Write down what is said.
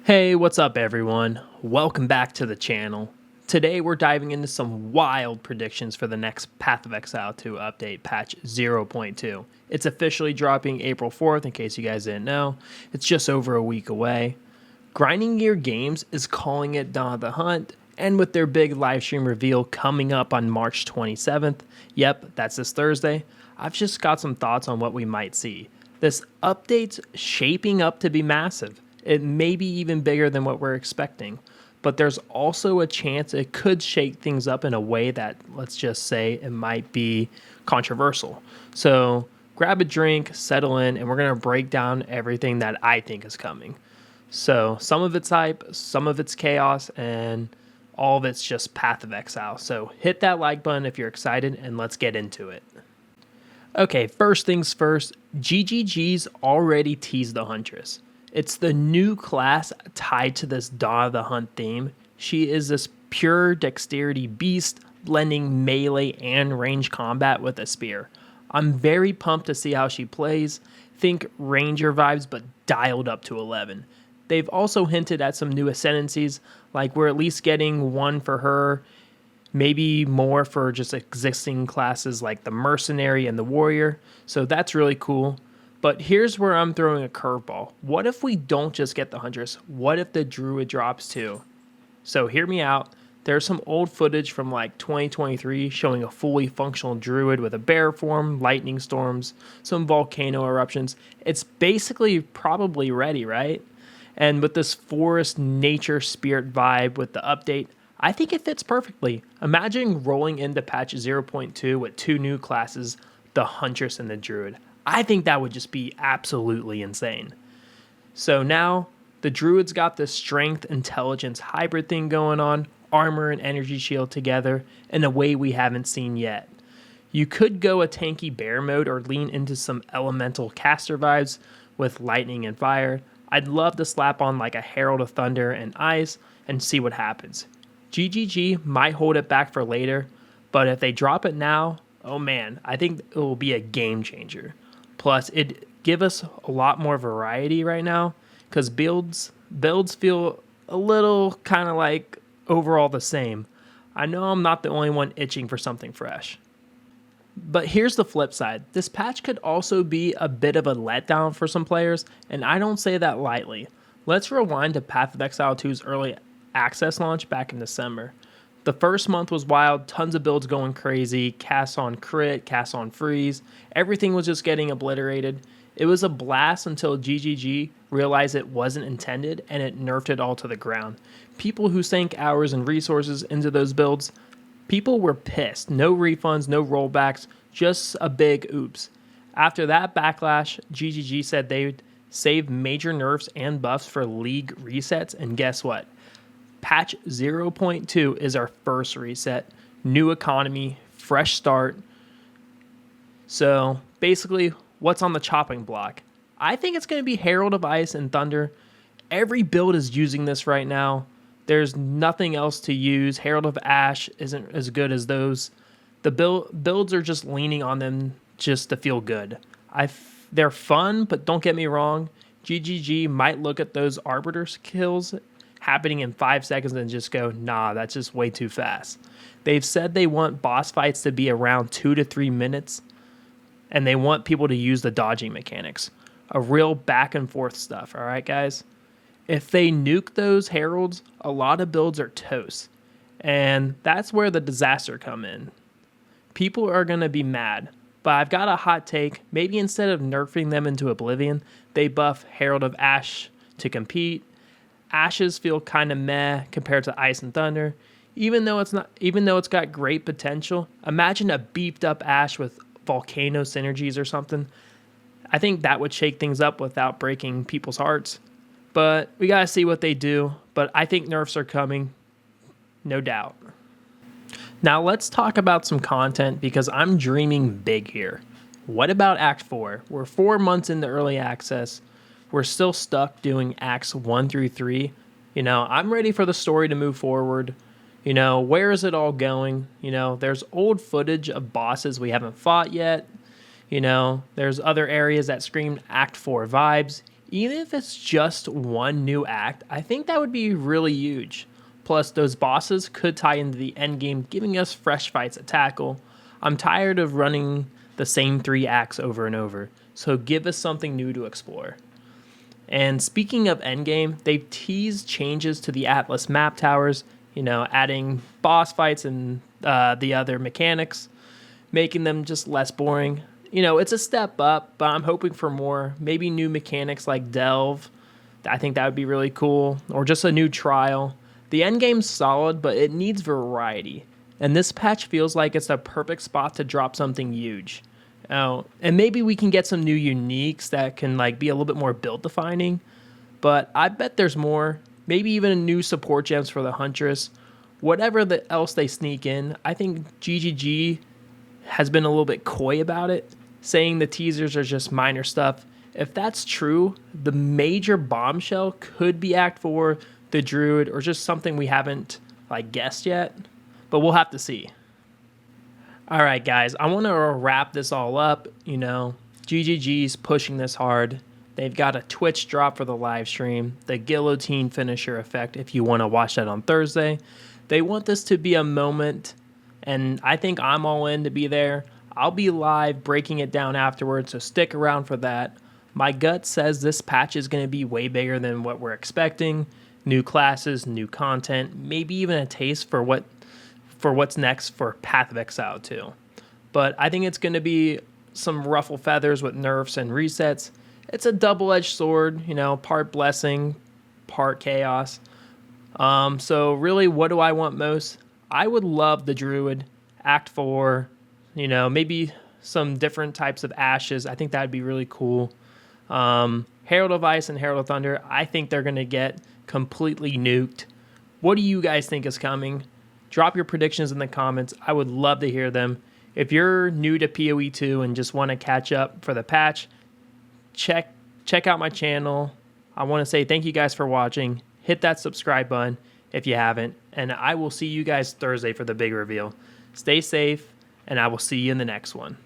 Hey, what's up everyone? Welcome back to the channel. Today we're diving into some wild predictions for the next Path of Exile 2 update, patch 0.2. It's officially dropping April 4th, in case you guys didn't know. It's just over a week away. Grinding Gear Games is calling it Dawn of the Hunt, and with their big livestream reveal coming up on March 27th, yep, that's this Thursday, I've just got some thoughts on what we might see. This update's shaping up to be massive. It may be even bigger than what we're expecting, but there's also a chance it could shake things up in a way that, let's just say, it might be controversial. So grab a drink, settle in, and we're going to break down everything that I think is coming. So some of it's hype, some of it's chaos, and all of it's just Path of Exile. So hit that like button if you're excited, and let's get into it. Okay, first things first, GGG's already teased the Huntress. It's the new class tied to this Dawn of the Hunt theme. She is this pure dexterity beast, blending melee and range combat with a spear. I'm very pumped to see how she plays. Think Ranger vibes, but dialed up to 11. They've also hinted at some new ascendancies, like we're at least getting one for her, maybe more for just existing classes like the Mercenary and the Warrior, so that's really cool. But here's where I'm throwing a curveball. What if we don't just get the Huntress? What if the Druid drops too? So hear me out. There's some old footage from like 2023 showing a fully functional Druid with a bear form, lightning storms, some volcano eruptions. It's basically probably ready, right? And with this forest nature spirit vibe with the update, I think it fits perfectly. Imagine rolling into patch 0.2 with two new classes, the Huntress and the Druid. I think that would just be absolutely insane. So now the Druid's got this strength intelligence hybrid thing going on, armor and energy shield together in a way we haven't seen yet. You could go a tanky bear mode or lean into some elemental caster vibes with lightning and fire. I'd love to slap on like a Herald of Thunder and Ice and see what happens. GGG might hold it back for later, but if they drop it now, oh man, I think it will be a game changer. Plus, it give us a lot more variety right now because builds feel a little kind of like overall the same. I know I'm not the only one itching for something fresh. But here's the flip side. This patch could also be a bit of a letdown for some players, and I don't say that lightly. Let's rewind to Path of Exile 2's early access launch back in December. The first month was wild, tons of builds going crazy, casts on crit, casts on freeze, everything was just getting obliterated. It was a blast until GGG realized it wasn't intended and it nerfed it all to the ground. People who sank hours and resources into those builds, people were pissed. No refunds, no rollbacks, just a big oops. After that backlash, GGG said they'd save major nerfs and buffs for league resets, and guess what? Patch 0.2 is our first reset, new economy, fresh start. So basically, what's on the chopping block? I think it's going to be Herald of Ice and Thunder. Every build is using this right now. There's nothing else to use. Herald of Ash isn't as good as those. The builds are just leaning on them just to feel good. They're fun, but don't get me wrong. GGG might look at those Arbiter kills happening in 5 seconds and just go, nah, that's just way too fast. They've said they want boss fights to be around 2 to 3 minutes, and they want people to use the dodging mechanics. A real back and forth stuff, all right, guys? If they nuke those heralds, a lot of builds are toast, and that's where the disaster come in. People are going to be mad, but I've got a hot take. Maybe instead of nerfing them into oblivion, they buff Herald of Ash to compete. Ashes feel kind of meh compared to Ice and Thunder. Even though it's got great potential, imagine a beefed up Ash with volcano synergies or something. I think that would shake things up without breaking people's hearts. But we gotta see what they do. But I think nerfs are coming, no doubt. Now let's talk about some content because I'm dreaming big here. What about Act 4? We're 4 months into early access. We're still stuck doing Acts 1 through 3. I'm ready for the story to move forward. Where is it all going? There's old footage of bosses we haven't fought yet. There's other areas that scream Act 4 vibes. Even if it's just one new act, I think that would be really huge. Plus, those bosses could tie into the endgame, giving us fresh fights at tackle. I'm tired of running the same 3 acts over and over, so give us something new to explore. And speaking of endgame, they've teased changes to the Atlas map towers, adding boss fights and the other mechanics, making them just less boring. It's a step up, but I'm hoping for more. Maybe new mechanics like Delve. I think that would be really cool. Or just a new trial. The endgame's solid, but it needs variety. And this patch feels like it's the perfect spot to drop something huge. Oh, and maybe we can get some new uniques that can be a little bit more build defining. But I bet there's more. Maybe even new support gems for the Huntress. Whatever else they sneak in, I think GGG has been a little bit coy about it, saying the teasers are just minor stuff. If that's true, the major bombshell could be Act 4, the Druid, or just something we haven't guessed yet. But we'll have to see. All right, guys, I want to wrap this all up. GGG's pushing this hard. They've got a Twitch drop for the live stream, the guillotine finisher effect if you want to watch that on Thursday. They want this to be a moment, and I think I'm all in to be there. I'll be live breaking it down afterwards, so stick around for that. My gut says this patch is going to be way bigger than what we're expecting. New classes, new content, maybe even a taste for what's next for Path of Exile 2. But I think it's going to be some ruffle feathers with nerfs and resets. It's a double-edged sword, part blessing, part chaos. So really, what do I want most? I would love the Druid, Act 4, maybe some different types of ashes. I think that would be really cool. Herald of Ice and Herald of Thunder, I think they're going to get completely nuked. What do you guys think is coming? Drop your predictions in the comments. I would love to hear them. If you're new to PoE 2 and just want to catch up for the patch, check out my channel. I want to say thank you guys for watching. Hit that subscribe button if you haven't, and I will see you guys Thursday for the big reveal. Stay safe, and I will see you in the next one.